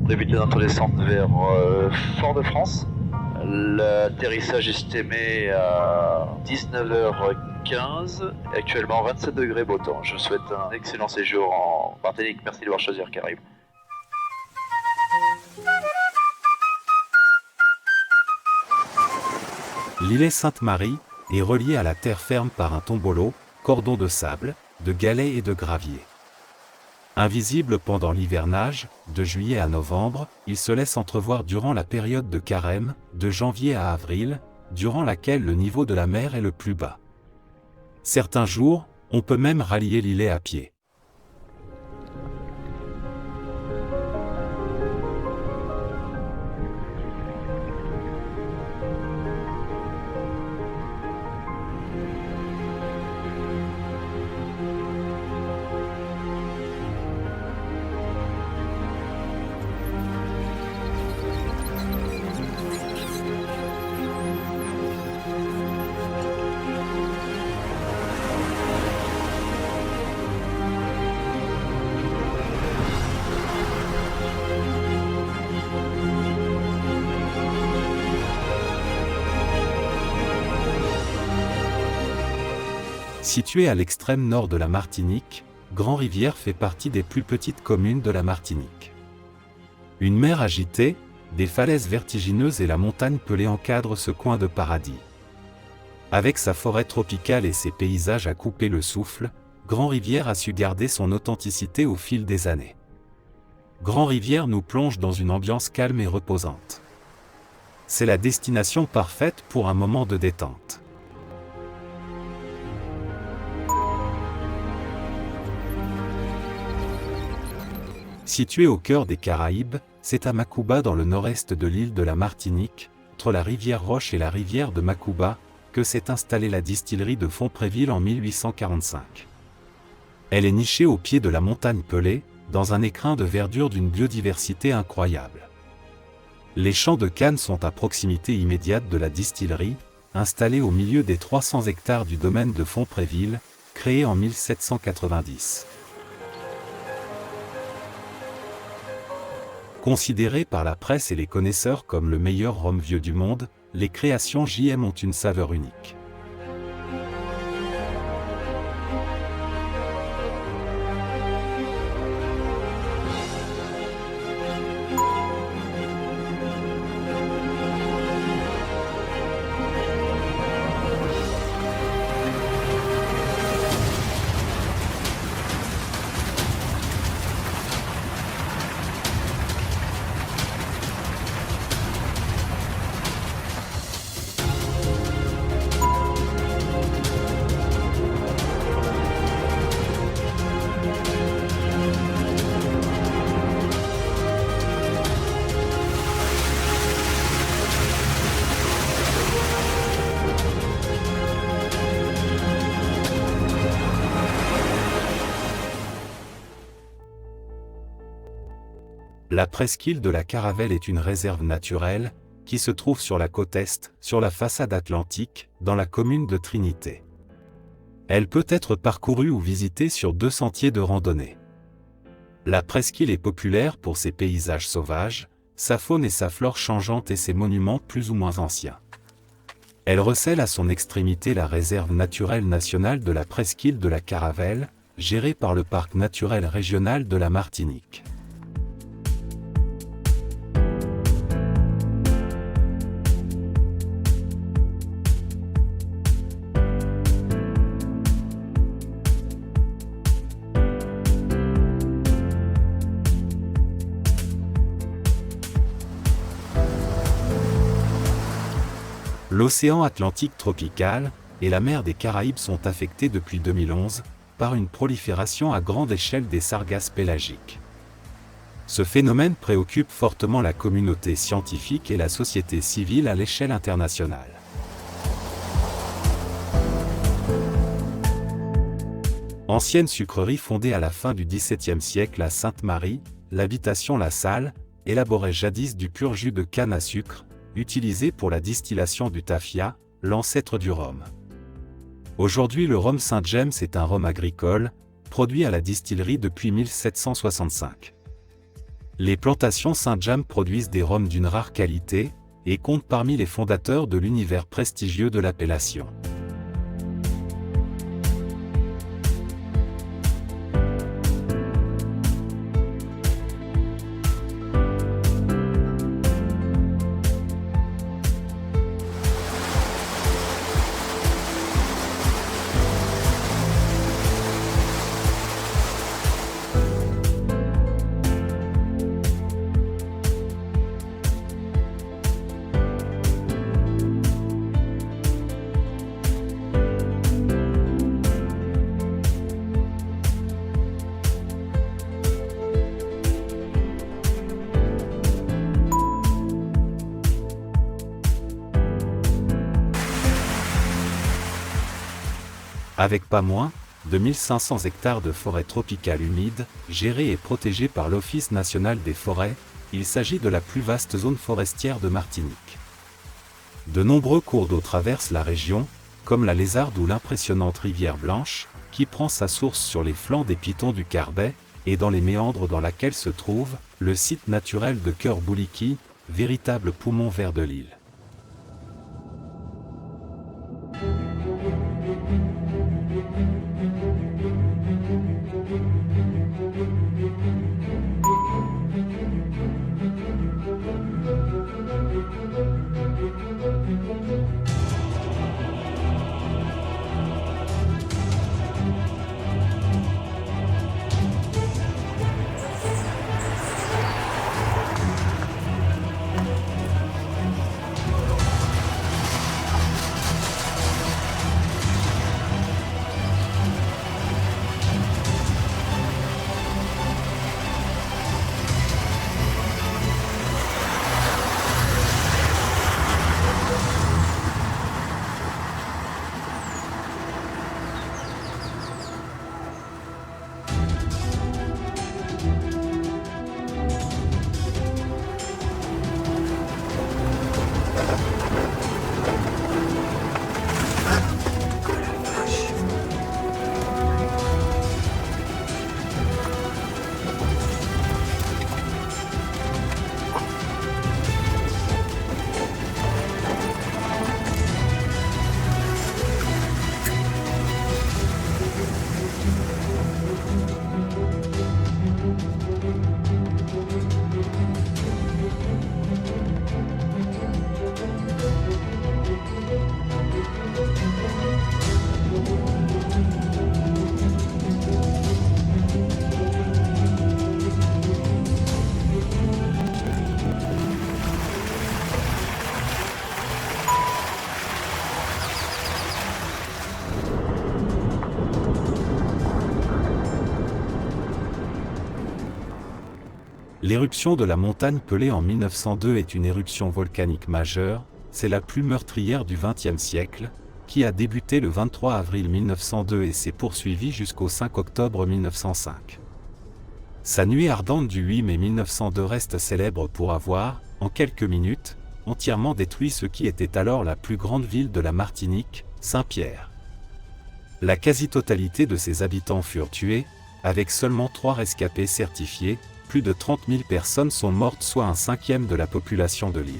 débuté dans tous les centres vers Fort-de-France. L'atterrissage estimé à 19h15 et actuellement 27 degrés beau temps. Je vous souhaite un excellent séjour en Martinique. Merci d'avoir choisi Air Caraïbes. L'îlet Sainte-Marie est relié à la terre ferme par un tombolo, cordon de sable, de galets et de gravier. Invisible pendant l'hivernage, de juillet à novembre, il se laisse entrevoir durant la période de carême, de janvier à avril, durant laquelle le niveau de la mer est le plus bas. Certains jours, on peut même rallier l'îlet à pied. Situé à l'extrême nord de la Martinique, Grand-Rivière fait partie des plus petites communes de la Martinique. Une mer agitée, des falaises vertigineuses et la montagne pelée encadrent ce coin de paradis. Avec sa forêt tropicale et ses paysages à couper le souffle, Grand-Rivière a su garder son authenticité au fil des années. Grand-Rivière nous plonge dans une ambiance calme et reposante. C'est la destination parfaite pour un moment de détente. Situé au cœur des Caraïbes, c'est à Macouba dans le nord-est de l'île de la Martinique, entre la rivière Roche et la rivière de Macouba, que s'est installée la distillerie de Fontpréville en 1845. Elle est nichée au pied de la montagne Pelée, dans un écrin de verdure d'une biodiversité incroyable. Les champs de canne sont à proximité immédiate de la distillerie, installée au milieu des 300 hectares du domaine de Fontpréville, créé en 1790. Considéré par la presse et les connaisseurs comme le meilleur rhum vieux du monde, les créations JM ont une saveur unique. La presqu'île de la Caravelle est une réserve naturelle, qui se trouve sur la côte est, sur la façade atlantique, dans la commune de Trinité. Elle peut être parcourue ou visitée sur 2 sentiers de randonnée. La presqu'île est populaire pour ses paysages sauvages, sa faune et sa flore changeantes et ses monuments plus ou moins anciens. Elle recèle à son extrémité la réserve naturelle nationale de la presqu'île de la Caravelle, gérée par le parc naturel régional de la Martinique. L'océan Atlantique tropical et la mer des Caraïbes sont affectés depuis 2011 par une prolifération à grande échelle des sargasses pélagiques. Ce phénomène préoccupe fortement la communauté scientifique et la société civile à l'échelle internationale. Ancienne sucrerie fondée à la fin du XVIIe siècle à Sainte-Marie, l'habitation La Salle élaborait jadis du pur jus de canne à sucre, utilisé pour la distillation du tafia, l'ancêtre du rhum. Aujourd'hui le rhum Saint James est un rhum agricole, produit à la distillerie depuis 1765. Les plantations Saint-James produisent des rhums d'une rare qualité, et comptent parmi les fondateurs de l'univers prestigieux de l'appellation. Avec pas moins de 1500 hectares de forêts tropicales humides, gérées et protégées par l'Office national des forêts, il s'agit de la plus vaste zone forestière de Martinique. De nombreux cours d'eau traversent la région, comme la Lézarde ou l'impressionnante rivière Blanche, qui prend sa source sur les flancs des Pitons du Carbet, et dans les méandres dans laquelle se trouve le site naturel de Cœur Bouliki, véritable poumon vert de l'île. L'éruption de la montagne Pelée en 1902 est une éruption volcanique majeure, c'est la plus meurtrière du XXe siècle, qui a débuté le 23 avril 1902 et s'est poursuivie jusqu'au 5 octobre 1905. Sa nuée ardente du 8 mai 1902 reste célèbre pour avoir, en quelques minutes, entièrement détruit ce qui était alors la plus grande ville de la Martinique, Saint-Pierre. La quasi-totalité de ses habitants furent tués, avec seulement 3 rescapés certifiés. Plus de 30 000 personnes sont mortes, soit un cinquième de la population de l'île.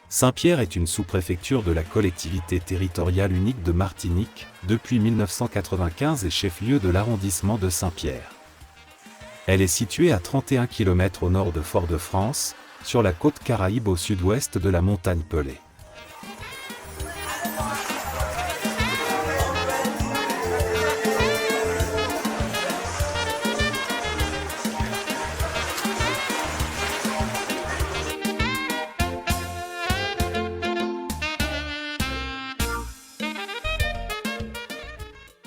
Saint-Pierre est une sous-préfecture de la collectivité territoriale unique de Martinique, depuis 1995 et chef-lieu de l'arrondissement de Saint-Pierre. Elle est située à 31 km au nord de Fort-de-France, sur la côte Caraïbe au sud-ouest de la montagne Pelée.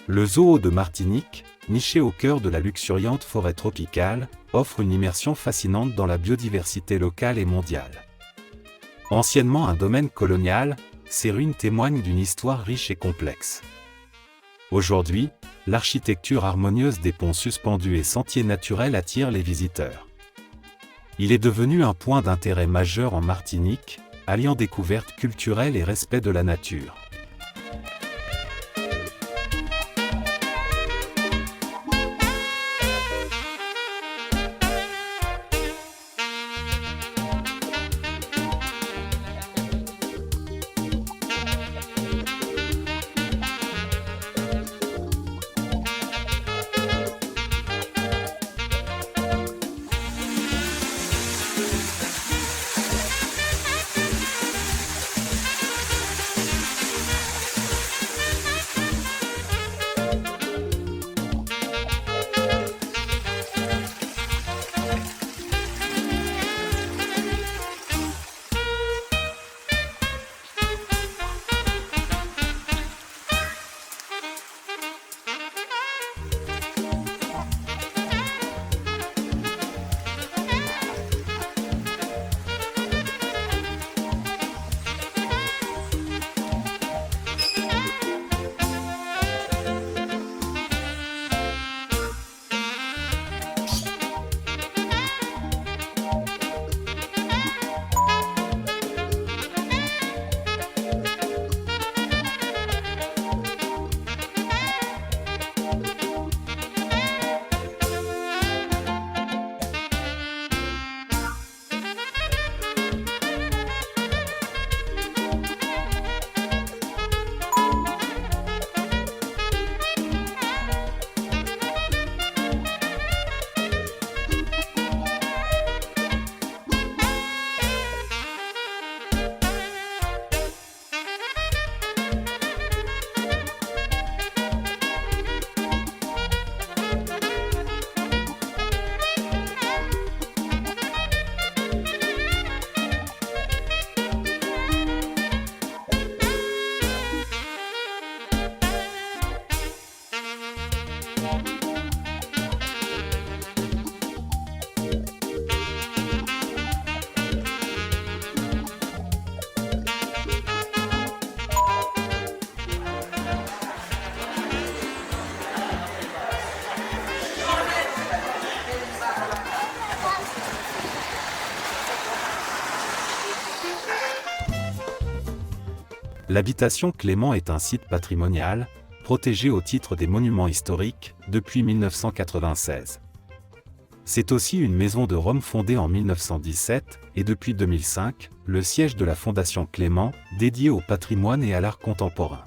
Le zoo de Martinique, niché au cœur de la luxuriante forêt tropicale, offre une immersion fascinante dans la biodiversité locale et mondiale. Anciennement un domaine colonial, ces ruines témoignent d'une histoire riche et complexe. Aujourd'hui, l'architecture harmonieuse des ponts suspendus et sentiers naturels attire les visiteurs. Il est devenu un point d'intérêt majeur en Martinique, alliant découverte culturelle et respect de la nature. L'habitation Clément est un site patrimonial, protégé au titre des monuments historiques, depuis 1996. C'est aussi une maison de Rome fondée en 1917, et depuis 2005, le siège de la Fondation Clément, dédiée au patrimoine et à l'art contemporain.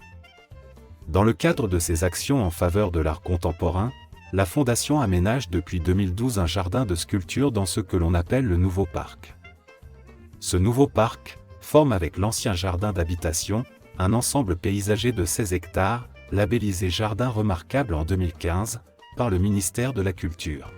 Dans le cadre de ses actions en faveur de l'art contemporain, la Fondation aménage depuis 2012 un jardin de sculptures dans ce que l'on appelle le Nouveau Parc. Ce nouveau parc forme avec l'ancien jardin d'habitation, un ensemble paysager de 16 hectares, labellisé Jardin remarquable en 2015, par le ministère de la Culture.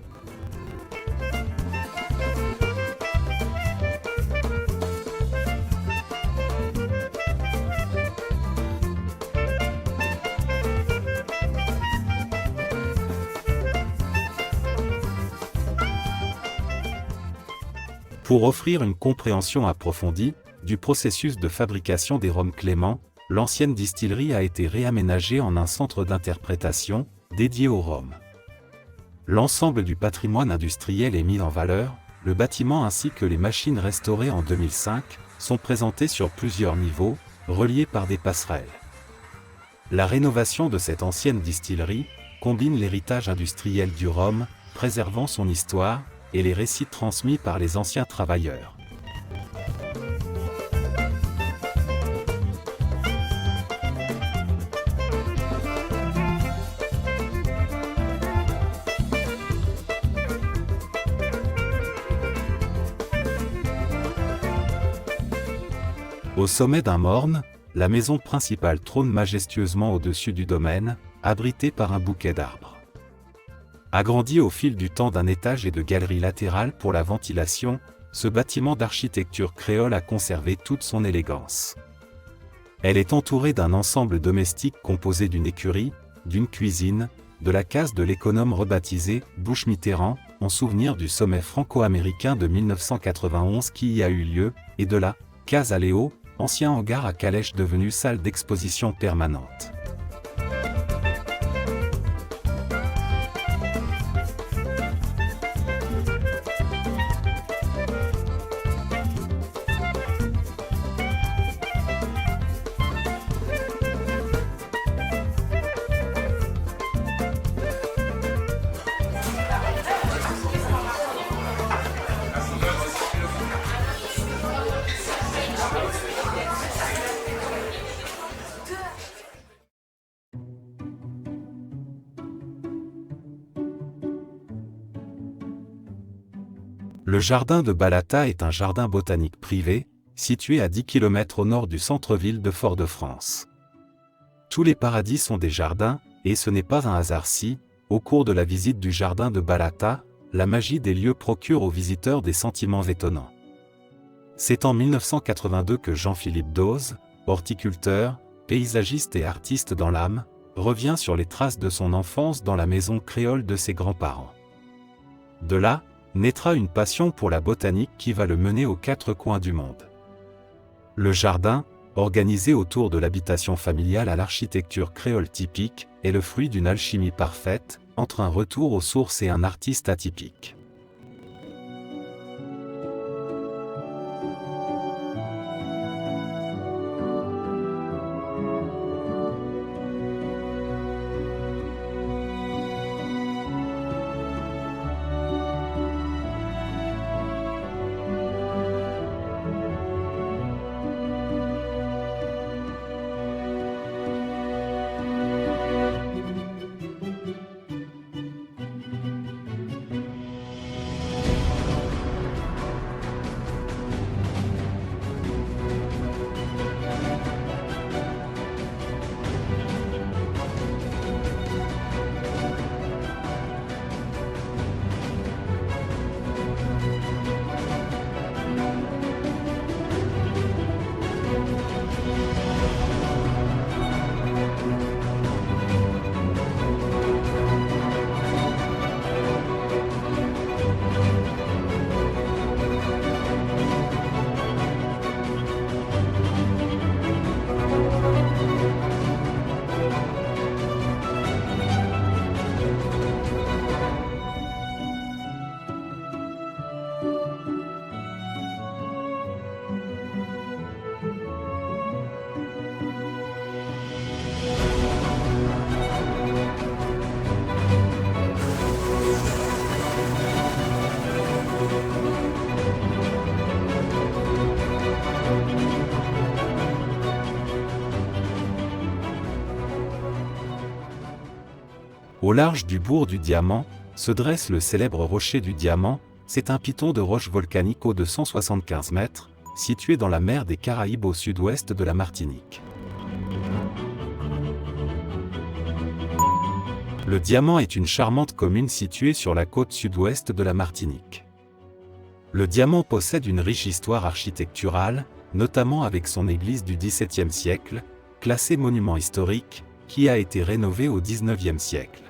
Pour offrir une compréhension approfondie du processus de fabrication des rhums Clément, l'ancienne distillerie a été réaménagée en un centre d'interprétation dédié au rhum. L'ensemble du patrimoine industriel est mis en valeur, le bâtiment ainsi que les machines restaurées en 2005 sont présentés sur plusieurs niveaux, reliés par des passerelles. La rénovation de cette ancienne distillerie combine l'héritage industriel du rhum, préservant son histoire, et les récits transmis par les anciens travailleurs. Au sommet d'un morne, la maison principale trône majestueusement au-dessus du domaine, abritée par un bouquet d'arbres. Agrandi au fil du temps d'un étage et de galeries latérales pour la ventilation, ce bâtiment d'architecture créole a conservé toute son élégance. Elle est entourée d'un ensemble domestique composé d'une écurie, d'une cuisine, de la case de l'économe rebaptisée « Bouche Mitterrand » en souvenir du sommet franco-américain de 1991 qui y a eu lieu, et de la « case à Léo », ancien hangar à calèche devenu salle d'exposition permanente. Le jardin de Balata est un jardin botanique privé, situé à 10 km au nord du centre-ville de Fort-de-France. Tous les paradis sont des jardins, et ce n'est pas un hasard si, au cours de la visite du jardin de Balata, la magie des lieux procure aux visiteurs des sentiments étonnants. C'est en 1982 que Jean-Philippe Dose, horticulteur, paysagiste et artiste dans l'âme, revient sur les traces de son enfance dans la maison créole de ses grands-parents. De là, naîtra une passion pour la botanique qui va le mener aux quatre coins du monde. Le jardin, organisé autour de l'habitation familiale à l'architecture créole typique, est le fruit d'une alchimie parfaite, entre un retour aux sources et un artiste atypique. Au large du bourg du Diamant, se dresse le célèbre rocher du Diamant. C'est un piton de roche volcanique haut de 175 mètres, situé dans la mer des Caraïbes au sud-ouest de la Martinique. Le Diamant est une charmante commune située sur la côte sud-ouest de la Martinique. Le Diamant possède une riche histoire architecturale, notamment avec son église du XVIIe siècle, classée monument historique, qui a été rénovée au XIXe siècle.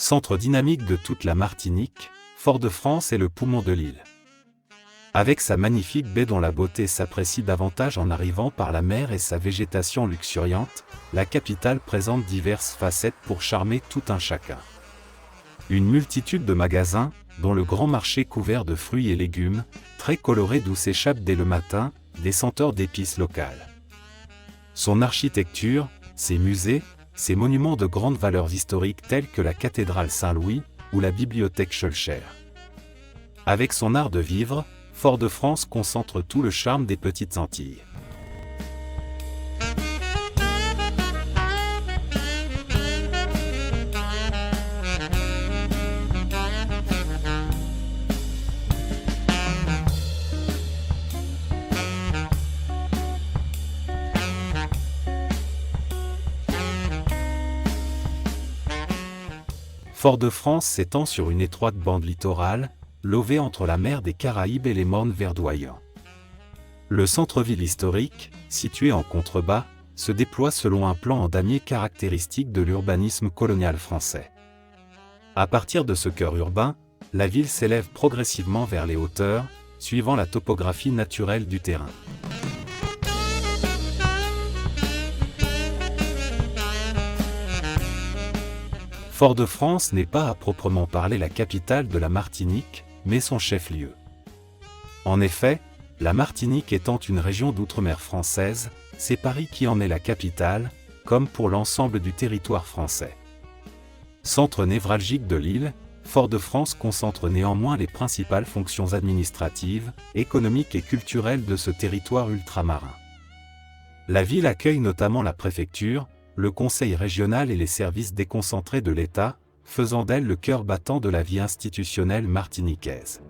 Centre dynamique de toute la Martinique, Fort-de-France est le poumon de l'île. Avec sa magnifique baie dont la beauté s'apprécie davantage en arrivant par la mer et sa végétation luxuriante, la capitale présente diverses facettes pour charmer tout un chacun. Une multitude de magasins, dont le grand marché couvert de fruits et légumes, très coloré d'où s'échappent dès le matin des senteurs d'épices locales. Son architecture, ses musées, ses monuments de grande valeur historique tels que la cathédrale Saint-Louis ou la bibliothèque Schœlcher. Avec son art de vivre, Fort-de-France concentre tout le charme des petites Antilles. Fort-de-France s'étend sur une étroite bande littorale, levée entre la mer des Caraïbes et les mornes verdoyants. Le centre-ville historique, situé en contrebas, se déploie selon un plan en damier caractéristique de l'urbanisme colonial français. À partir de ce cœur urbain, la ville s'élève progressivement vers les hauteurs, suivant la topographie naturelle du terrain. Fort-de-France n'est pas à proprement parler la capitale de la Martinique, mais son chef-lieu. En effet, la Martinique étant une région d'outre-mer française, c'est Paris qui en est la capitale, comme pour l'ensemble du territoire français. Centre névralgique de l'île, Fort-de-France concentre néanmoins les principales fonctions administratives, économiques et culturelles de ce territoire ultramarin. La ville accueille notamment la préfecture, le conseil régional et les services déconcentrés de l'État, faisant d'elle le cœur battant de la vie institutionnelle martiniquaise.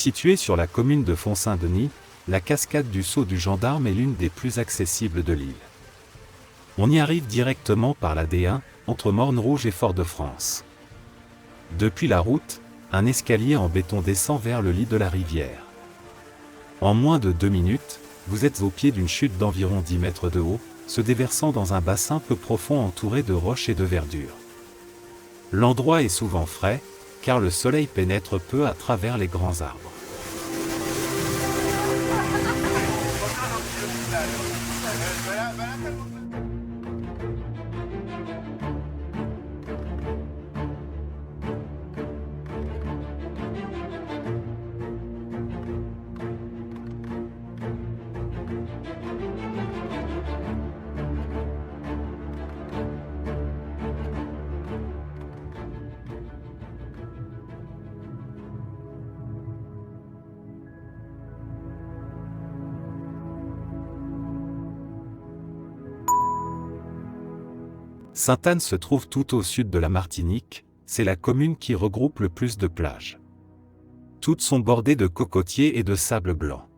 Située sur la commune de Font-Saint-Denis, la cascade du Saut du Gendarme est l'une des plus accessibles de l'île. On y arrive directement par la D1, entre Morne-Rouge et Fort-de-France. Depuis la route, un escalier en béton descend vers le lit de la rivière. En moins de 2 minutes, vous êtes au pied d'une chute d'environ 10 mètres de haut, se déversant dans un bassin peu profond entouré de roches et de verdure. L'endroit est souvent frais, car le soleil pénètre peu à travers les grands arbres. Sainte-Anne se trouve tout au sud de la Martinique, c'est la commune qui regroupe le plus de plages. Toutes sont bordées de cocotiers et de sable blanc.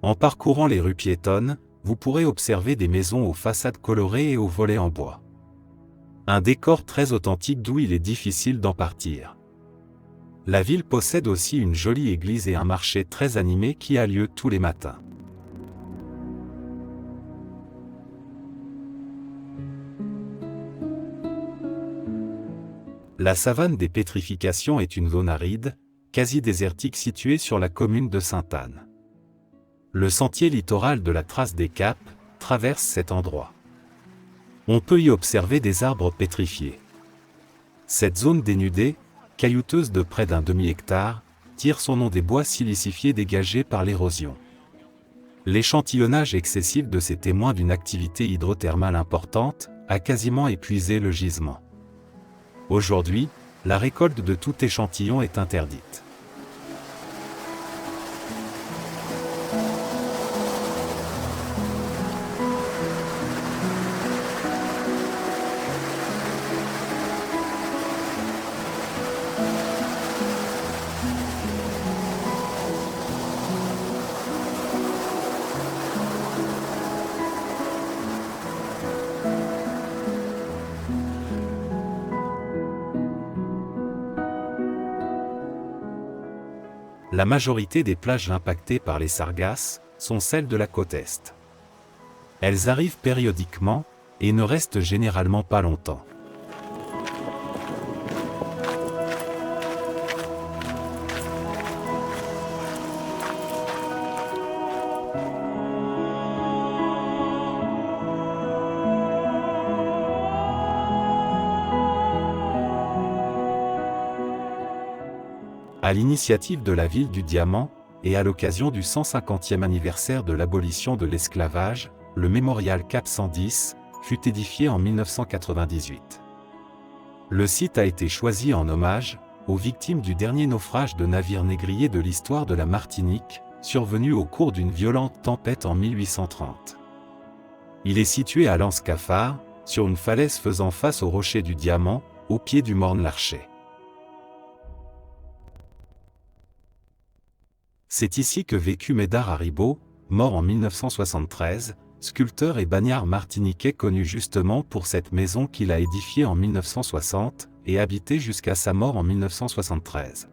En parcourant les rues piétonnes, vous pourrez observer des maisons aux façades colorées et aux volets en bois. Un décor très authentique d'où il est difficile d'en partir. La ville possède aussi une jolie église et un marché très animé qui a lieu tous les matins. La savane des Pétrifications est une zone aride, quasi désertique située sur la commune de Sainte-Anne. Le sentier littoral de la Trace des Caps traverse cet endroit. On peut y observer des arbres pétrifiés. Cette zone dénudée, caillouteuse de près d'un demi-hectare, tire son nom des bois silicifiés dégagés par l'érosion. L'échantillonnage excessif de ces témoins d'une activité hydrothermale importante a quasiment épuisé le gisement. Aujourd'hui, la récolte de tout échantillon est interdite. La majorité des plages impactées par les sargasses sont celles de la côte Est. Elles arrivent périodiquement et ne restent généralement pas longtemps. À l'initiative de la ville du Diamant, et à l'occasion du 150e anniversaire de l'abolition de l'esclavage, le mémorial Cap 110 fut édifié en 1998. Le site a été choisi en hommage aux victimes du dernier naufrage de navires négriers de l'histoire de la Martinique, survenu au cours d'une violente tempête en 1830. Il est situé à l'Anse-Cafard, sur une falaise faisant face au rocher du Diamant, au pied du Morne-Larcher. C'est ici que vécut Médard Haribo, mort en 1973, sculpteur et bagnard martiniquais connu justement pour cette maison qu'il a édifiée en 1960 et habitée jusqu'à sa mort en 1973.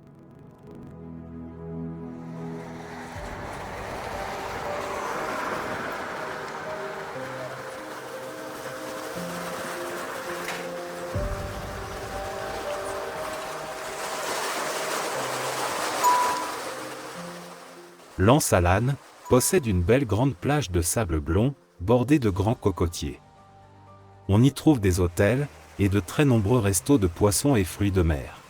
L'Anse-à-Lannes possède une belle grande plage de sable blond, bordée de grands cocotiers. On y trouve des hôtels, et de très nombreux restos de poissons et fruits de mer.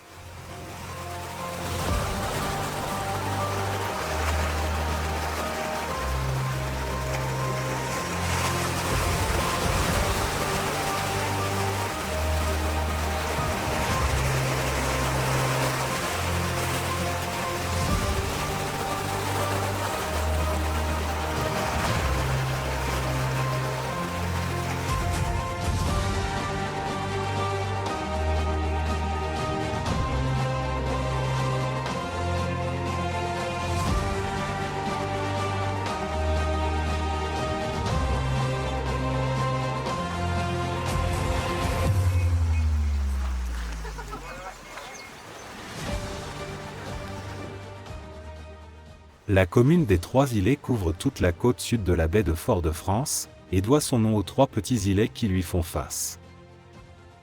La commune des Trois-Îlets couvre toute la côte sud de la baie de Fort-de-France, et doit son nom aux trois petits îlets qui lui font face.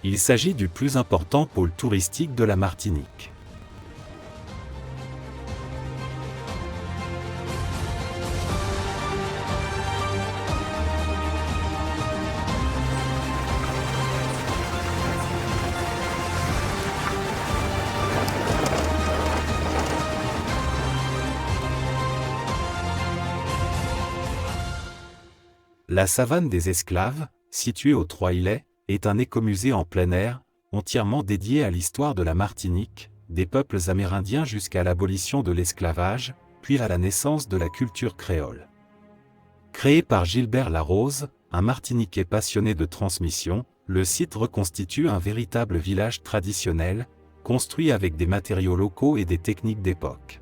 Il s'agit du plus important pôle touristique de la Martinique. La savane des esclaves, située aux Trois-Îlets, est un écomusée en plein air, entièrement dédié à l'histoire de la Martinique, des peuples amérindiens jusqu'à l'abolition de l'esclavage, puis à la naissance de la culture créole. Créé par Gilbert Larose, un Martiniquais passionné de transmission, le site reconstitue un véritable village traditionnel, construit avec des matériaux locaux et des techniques d'époque.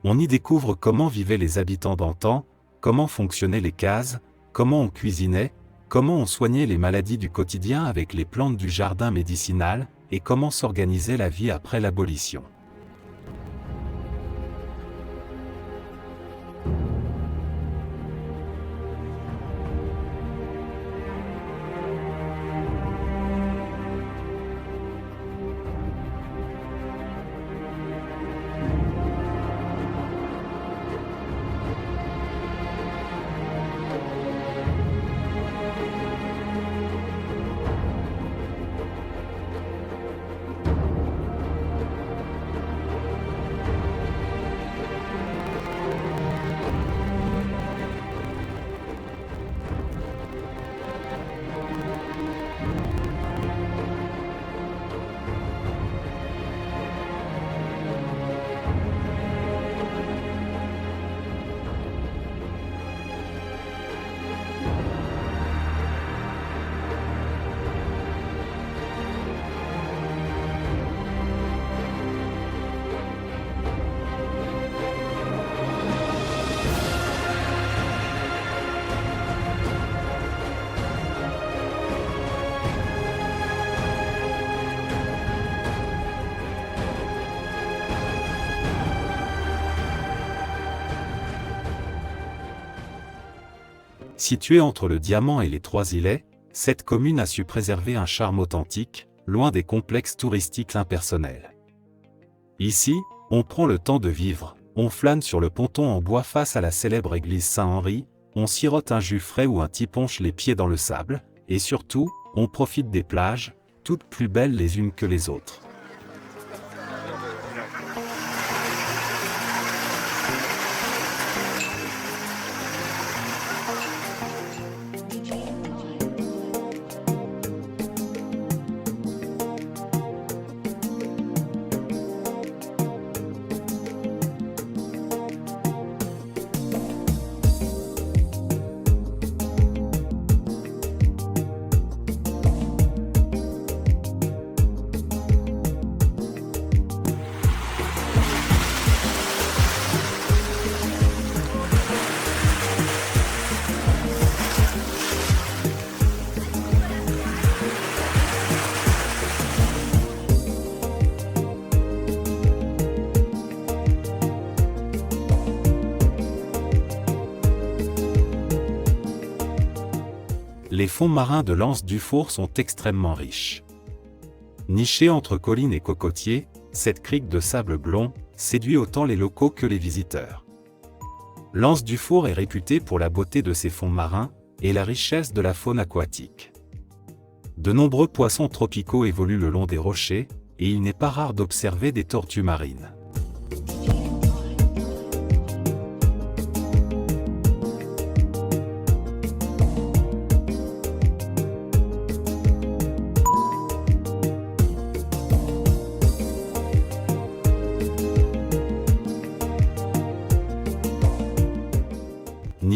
On y découvre comment vivaient les habitants d'antan, comment fonctionnaient les cases, comment on cuisinait, comment on soignait les maladies du quotidien avec les plantes du jardin médicinal, et comment s'organisait la vie après l'abolition. Située entre le Diamant et les Trois-Îlets, cette commune a su préserver un charme authentique, loin des complexes touristiques impersonnels. Ici, on prend le temps de vivre, on flâne sur le ponton en bois face à la célèbre église Saint-Henri, on sirote un jus frais ou un tiponche les pieds dans le sable, et surtout, on profite des plages, toutes plus belles les unes que les autres. Les fonds marins de l'Anse-du-Four sont extrêmement riches. Nichée entre collines et cocotiers, cette crique de sable blond séduit autant les locaux que les visiteurs. L'Anse-du-Four est réputée pour la beauté de ses fonds marins et la richesse de la faune aquatique. De nombreux poissons tropicaux évoluent le long des rochers, et il n'est pas rare d'observer des tortues marines.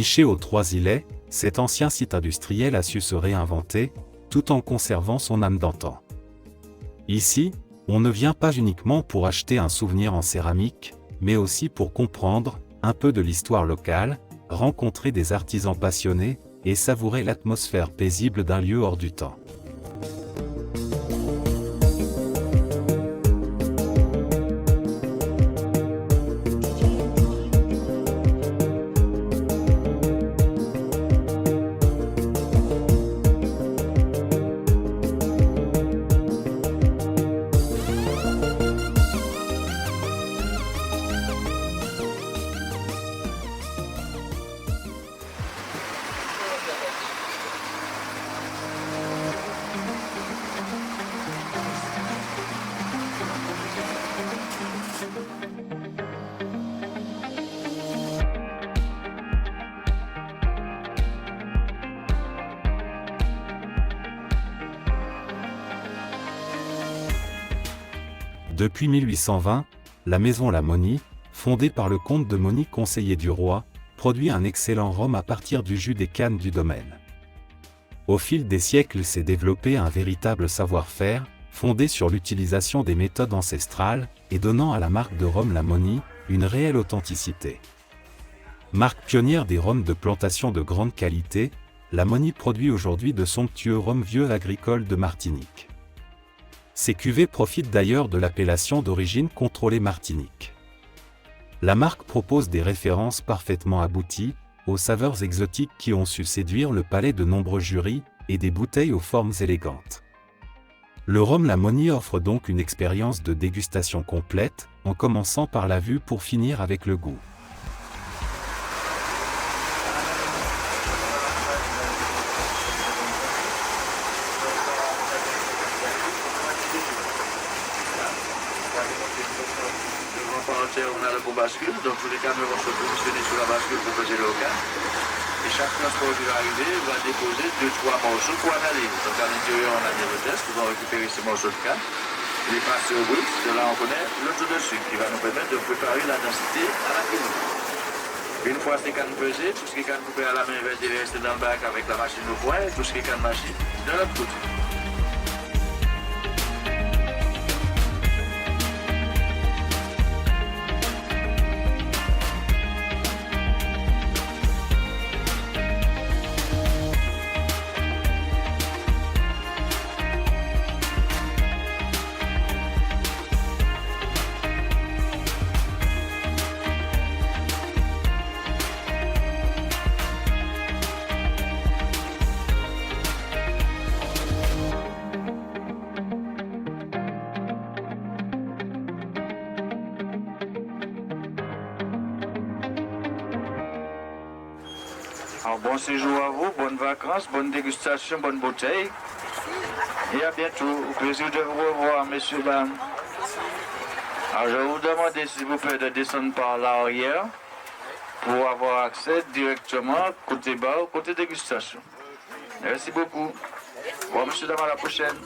Niché aux Trois-Îlets, cet ancien site industriel a su se réinventer, tout en conservant son âme d'antan. Ici, on ne vient pas uniquement pour acheter un souvenir en céramique, mais aussi pour comprendre un peu de l'histoire locale, rencontrer des artisans passionnés et savourer l'atmosphère paisible d'un lieu hors du temps. Depuis 1820, la maison La Mauny, fondée par le comte de Mauny conseiller du roi, produit un excellent rhum à partir du jus des cannes du domaine. Au fil des siècles s'est développé un véritable savoir-faire, fondé sur l'utilisation des méthodes ancestrales et donnant à la marque de rhum La Mauny une réelle authenticité. Marque pionnière des rhums de plantation de grande qualité, La Mauny produit aujourd'hui de somptueux rhums vieux agricoles de Martinique. Ces cuvées profitent d'ailleurs de l'appellation d'origine contrôlée Martinique. La marque propose des références parfaitement abouties, aux saveurs exotiques qui ont su séduire le palais de nombreux jurys, et des bouteilles aux formes élégantes. Le rhum La Mauny offre donc une expérience de dégustation complète, en commençant par la vue pour finir avec le goût. On a le pour bascule, donc tous les camions vont se positionner sur la bascule pour peser le local. Et chaque transport qui va arriver va déposer 2-3 morceaux pour analyse. Donc à l'intérieur, on a des tests qui vont récupérer ces morceaux de canne, les passer au brut. De là, on connaît le taux de sucre qui va nous permettre de préparer la densité à la cuisine. Une fois ces cannes pesées, tout ce qui est canne coupée à la main va être resté dans le bac avec la machine au point, et tout ce qui est canne machine de l'autre côté. bon séjour à vous, bonnes vacances, bonne dégustation, bonne bouteille. Et à bientôt. Au plaisir de vous revoir, messieurs, dames. Alors, je vais vous demander, s'il vous plaît, de descendre par l'arrière pour avoir accès directement côté bar, côté dégustation. Merci beaucoup. Bon, messieurs, dames, à la prochaine.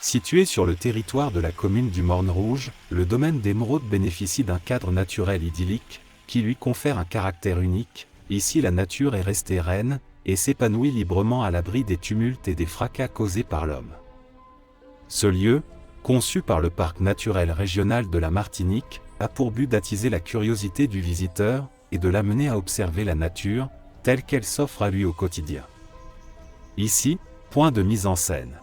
Situé sur le territoire de la commune du Morne-Rouge, le domaine d'Émeraude bénéficie d'un cadre naturel idyllique, qui lui confère un caractère unique. Ici la nature est restée reine, et s'épanouit librement à l'abri des tumultes et des fracas causés par l'homme. Ce lieu, conçu par le Parc naturel régional de la Martinique, a pour but d'attiser la curiosité du visiteur, et de l'amener à observer la nature, telle qu'elle s'offre à lui au quotidien. Ici, point de mise en scène.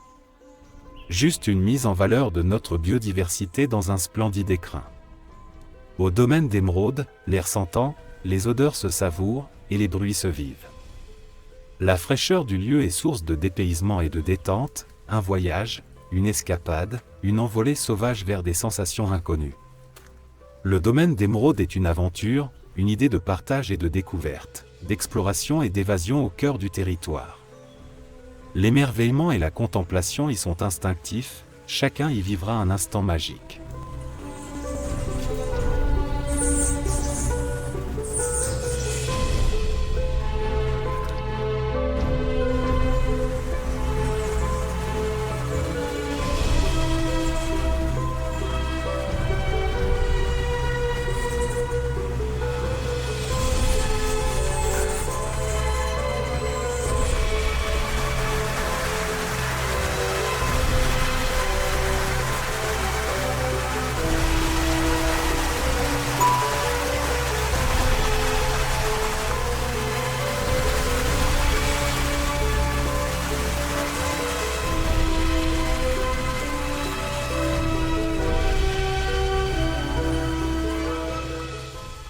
Juste une mise en valeur de notre biodiversité dans un splendide écrin. Au domaine d'Émeraude, l'air s'entend, les odeurs se savourent, et les bruits se vivent. La fraîcheur du lieu est source de dépaysement et de détente, un voyage, une escapade, une envolée sauvage vers des sensations inconnues. Le domaine d'Émeraude est une aventure, une idée de partage et de découverte, d'exploration et d'évasion au cœur du territoire. L'émerveillement et la contemplation y sont instinctifs, chacun y vivra un instant magique.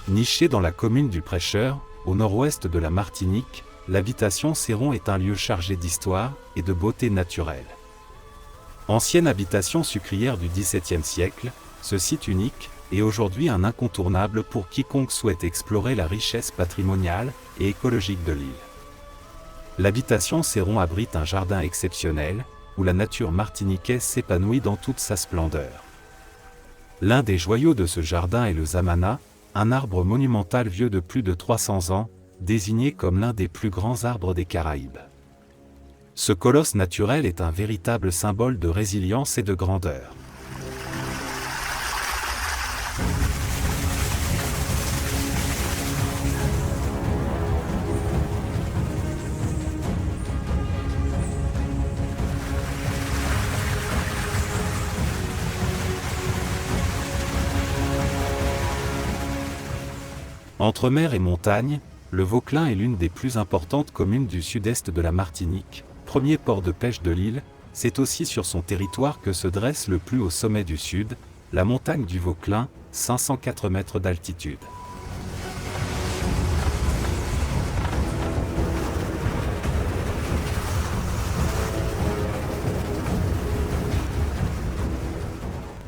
Nichée dans la commune du Prêcheur, au nord-ouest de la Martinique, l'habitation Céron est un lieu chargé d'histoire et de beauté naturelle. Ancienne habitation sucrière du XVIIe siècle, ce site unique est aujourd'hui un incontournable pour quiconque souhaite explorer la richesse patrimoniale et écologique de l'île. L'habitation Céron abrite un jardin exceptionnel, où la nature martiniquaise s'épanouit dans toute sa splendeur. L'un des joyaux de ce jardin est le zamana, un arbre monumental vieux de plus de 300 ans, désigné comme l'un des plus grands arbres des Caraïbes. Ce colosse naturel est un véritable symbole de résilience et de grandeur. Entre mer et montagne, le Vauclin est l'une des plus importantes communes du sud-est de la Martinique, premier port de pêche de l'île. C'est aussi sur son territoire que se dresse le plus haut sommet du sud, la montagne du Vauclin, 504 mètres d'altitude.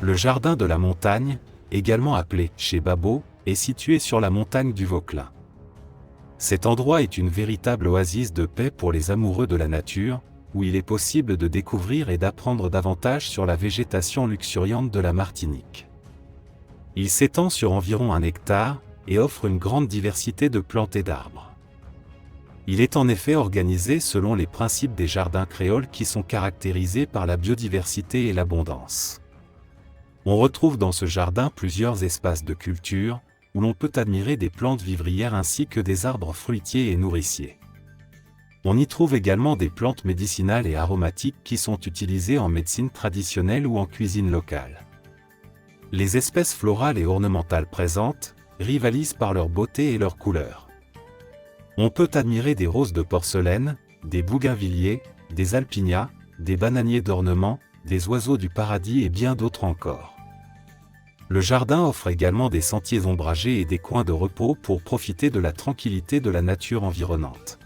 Le jardin de la montagne, également appelé chez Babot, est situé sur la montagne du Vauclin. Cet endroit est une véritable oasis de paix pour les amoureux de la nature, où il est possible de découvrir et d'apprendre davantage sur la végétation luxuriante de la Martinique. Il s'étend sur environ 1 hectare, et offre une grande diversité de plantes et d'arbres. Il est en effet organisé selon les principes des jardins créoles qui sont caractérisés par la biodiversité et l'abondance. On retrouve dans ce jardin plusieurs espaces de culture, où l'on peut admirer des plantes vivrières ainsi que des arbres fruitiers et nourriciers. On y trouve également des plantes médicinales et aromatiques qui sont utilisées en médecine traditionnelle ou en cuisine locale. Les espèces florales et ornementales présentes rivalisent par leur beauté et leur couleur. On peut admirer des roses de porcelaine, des bougainvilliers, des alpinias, des bananiers d'ornement, des oiseaux du paradis et bien d'autres encore. Le jardin offre également des sentiers ombragés et des coins de repos pour profiter de la tranquillité de la nature environnante.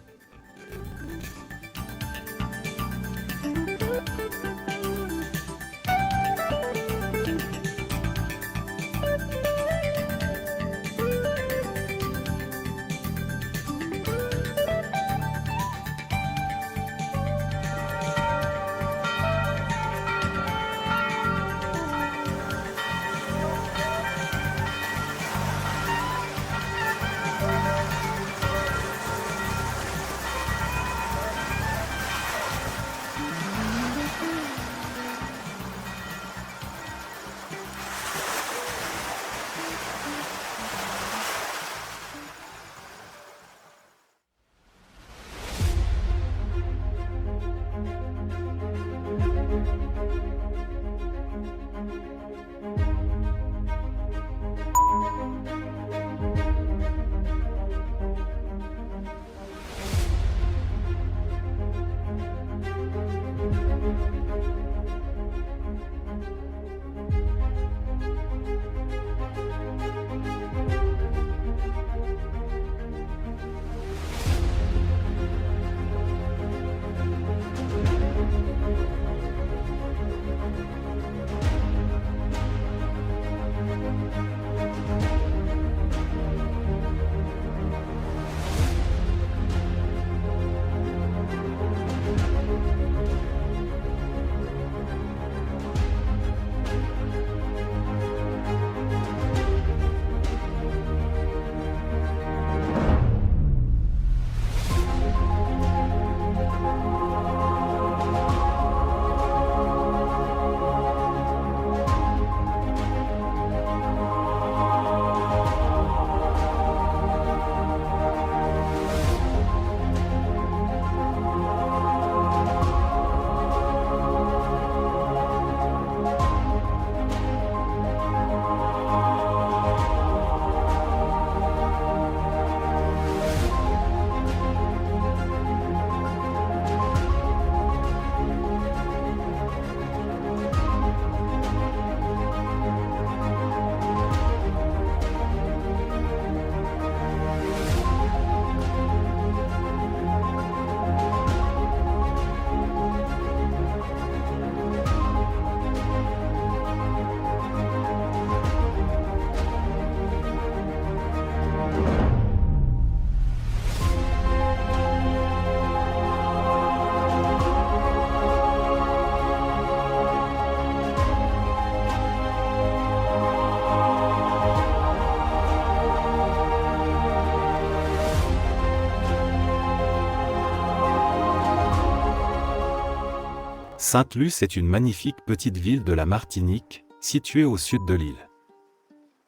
Sainte-Luce est une magnifique petite ville de la Martinique, située au sud de l'île.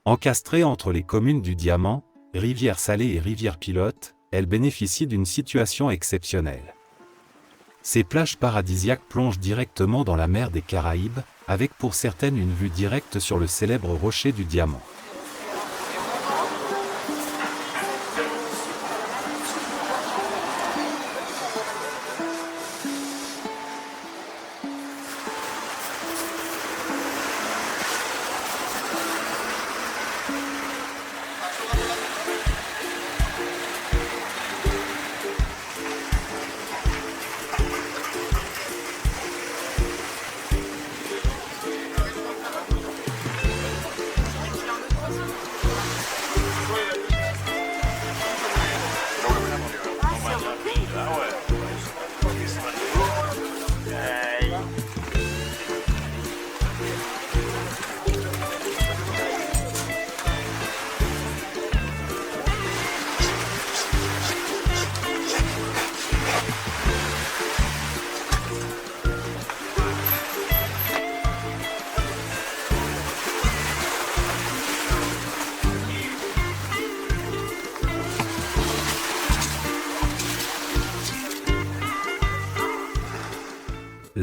Encastrée entre les communes du Diamant, Rivière-Salée et Rivière-Pilote, elle bénéficie d'une situation exceptionnelle. Ses plages paradisiaques plongent directement dans la mer des Caraïbes, avec pour certaines une vue directe sur le célèbre rocher du Diamant.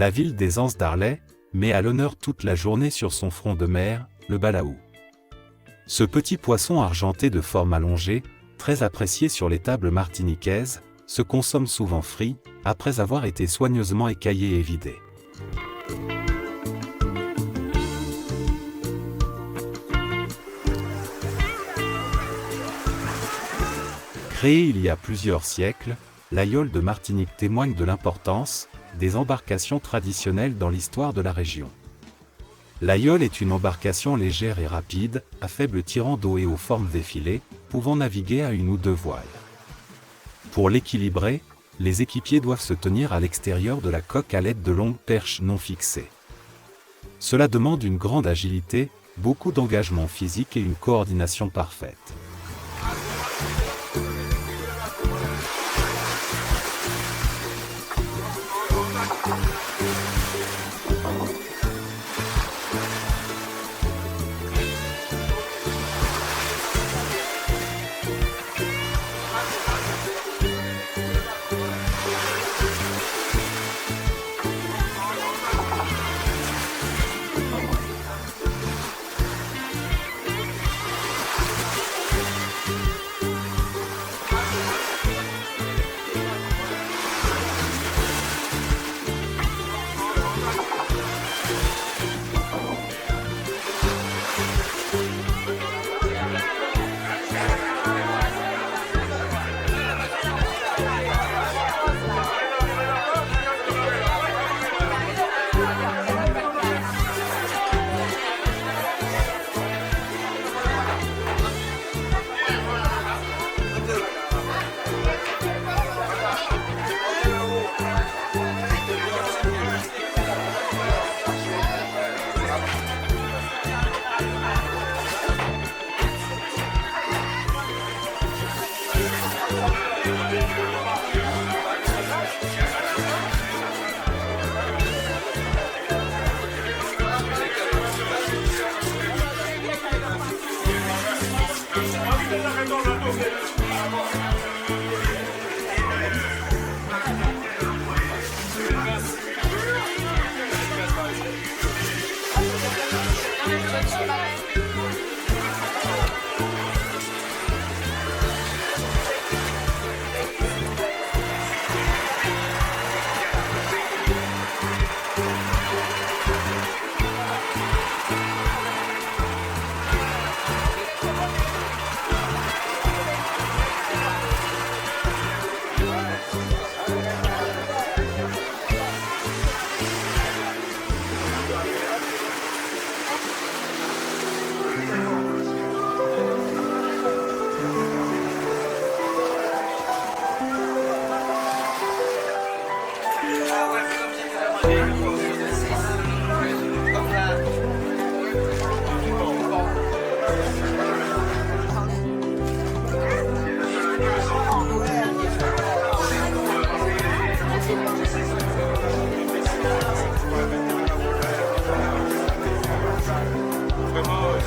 La ville des Anses d'Arlet met à l'honneur toute la journée sur son front de mer, le balaou. Ce petit poisson argenté de forme allongée, très apprécié sur les tables martiniquaises, se consomme souvent frit, après avoir été soigneusement écaillé et vidé. Créée il y a plusieurs siècles, l'aïole de Martinique témoigne de l'importance des embarcations traditionnelles dans l'histoire de la région. L'aïole est une embarcation légère et rapide, à faible tirant d'eau et aux formes effilées, pouvant naviguer à une ou deux voiles. Pour l'équilibrer, les équipiers doivent se tenir à l'extérieur de la coque à l'aide de longues perches non fixées. Cela demande une grande agilité, beaucoup d'engagement physique et une coordination parfaite.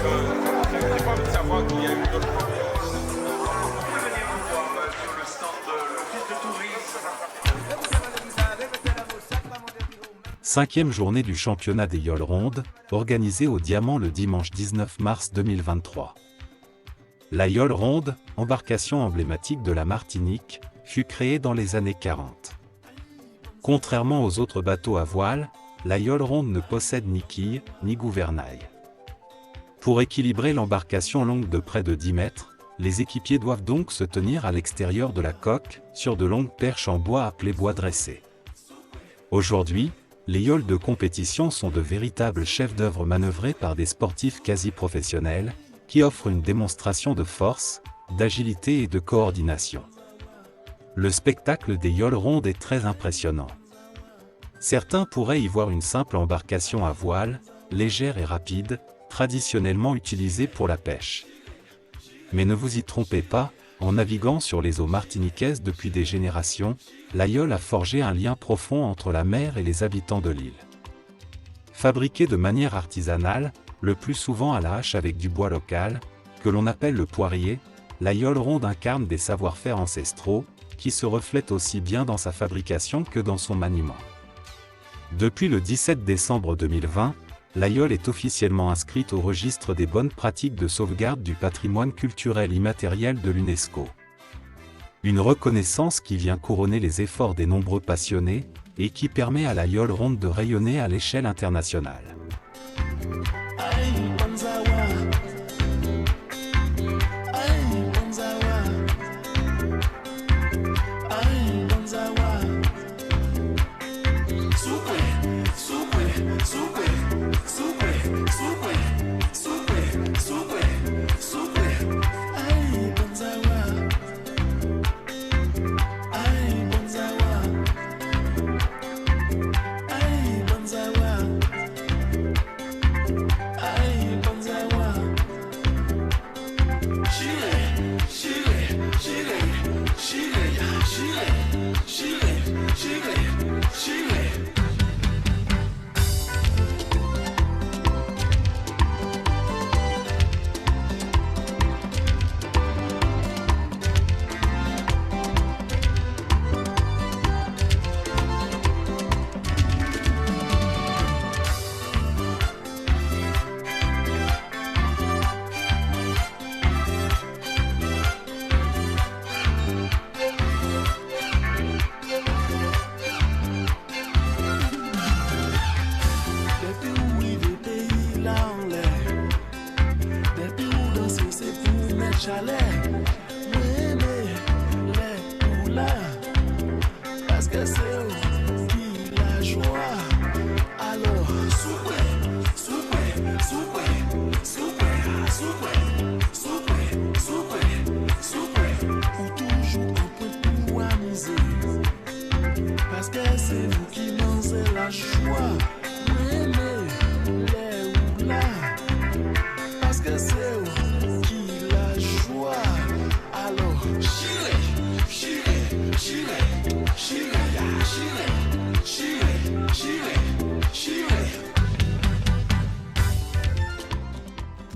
J'ai pas envie de savoir qu'il y a eu d'autres problèmes. Vous pouvez venir nous voir sur le stand de l'Office de tourisme. 5e journée du championnat des Yoles Rondes, organisée au Diamant le dimanche 19 mars 2023. La Yole Ronde, embarcation emblématique de la Martinique, fut créée dans les années 40. Contrairement aux autres bateaux à voile, la Yole Ronde ne possède ni quille, ni gouvernail. Pour équilibrer l'embarcation longue de près de 10 mètres, les équipiers doivent donc se tenir à l'extérieur de la coque, sur de longues perches en bois appelées bois dressés. Aujourd'hui, les yoles de compétition sont de véritables chefs-d'œuvre manœuvrés par des sportifs quasi professionnels, qui offrent une démonstration de force, d'agilité et de coordination. Le spectacle des yoles rondes est très impressionnant. Certains pourraient y voir une simple embarcation à voile, légère et rapide, traditionnellement utilisée pour la pêche. Mais ne vous y trompez pas, en naviguant sur les eaux martiniquaises depuis des générations, la yole a forgé un lien profond entre la mer et les habitants de l'île. Fabriquée de manière artisanale, le plus souvent à la hache avec du bois local, que l'on appelle le poirier, la yole ronde incarne des savoir-faire ancestraux, qui se reflètent aussi bien dans sa fabrication que dans son maniement. Depuis le 17 décembre 2020, la yole est officiellement inscrite au registre des bonnes pratiques de sauvegarde du patrimoine culturel immatériel de l'UNESCO. Une reconnaissance qui vient couronner les efforts des nombreux passionnés, et qui permet à la yole ronde de rayonner à l'échelle internationale.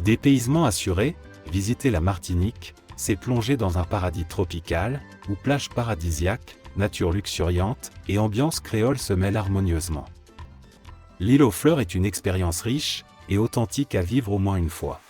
Dépaysement assuré, visiter la Martinique, c'est plonger dans un paradis tropical, où plage paradisiaque, nature luxuriante et ambiance créole se mêlent harmonieusement. L'île aux fleurs est une expérience riche et authentique à vivre au moins une fois.